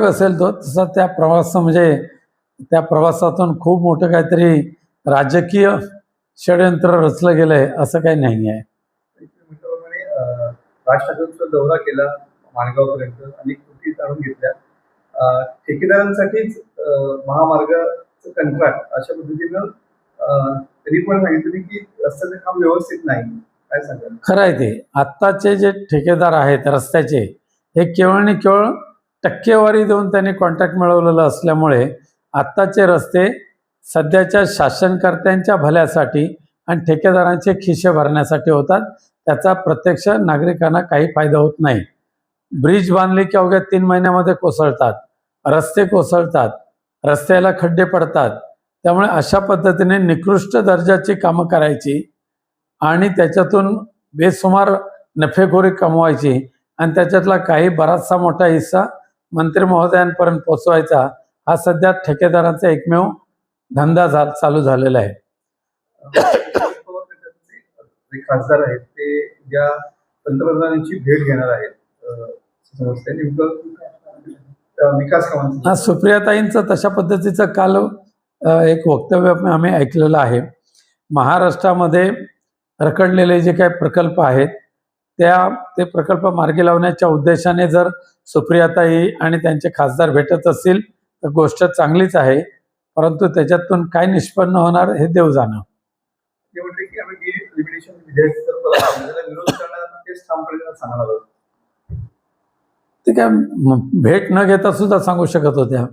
असेल तो तसा त्या प्रवास म्हणजे त्या प्रवासातून खूप मोठं काहीतरी राजकीय षडयंत्र रचलं गेलंय असं काही नाही आहे. राज ठाकरेंचा दौरा केला माणगावपर्यंत अनेक कृती जाणून घेतल्या. ठेकेदारांसाठीच महामार्गाचं कंत्राट अशा पद्धतीनं त्यांनी पण सांगितलं की रस्त्याचं काम व्यवस्थित नाही. काय सांगाल? खरं आहे ते. आत्ताचे जे ठेकेदार आहेत रस्त्याचे हे केवळ आणि केवळ टक्केवारी देऊन त्यांनी कॉन्ट्रॅक्ट मिळवलेलं असल्यामुळे आत्ताचे रस्ते सध्याच्या शासनकर्त्यांच्या भल्यासाठी आणि ठेकेदारांचे खिसे भरण्यासाठी होतात. त्याचा प्रत्यक्ष नागरिकांना काही फायदा होत नाही. ब्रिज बांधले की अवघ्या 3 महिन्यामध्ये कोसळतात, रस्ते कोसळतात, रस्त्याला खड्डे पडतात. त्यामुळे अशा पद्धतीने निकृष्ट दर्जाची कामं करायची आणि त्याच्यातून बेसुमार नफेखोरी कमवायची आणि त्याच्यातला काही बराचसा मोठा हिस्सा मंत्री महोदयांपर्यंत पोचवायचा हा सध्या ठेकेदारांचा एकमेव धंदा चालू झालेला आहे. खासदार आहेत ते ज्या पंतप्रधानांची भेट घेणार आहेत विकास कामांचा सुप्रियाताईंचं तशा पद्धतीचं काल एक वक्तव्य आम्ही ऐकलेलं आहे. महाराष्ट्रामध्ये रखडलेले जे काही प्रकल्प आहेत ते प्रकल्प मार्गी लावण्याच्या उद्देशाने जर सुप्रियाताई आणि त्यांचे खासदार भेटत असतील तर गोष्ट चांगलीच आहे, परंतु त्याच्यातून काय निष्पन्न होणार हे देव जाणं. ते म्हणते की आम्ही लिमिटेशन विरोध करणार तेच ठामपणे सांगणार आहोत. ते काय भेट न घेता सुद्धा सांगू शकत होत्या.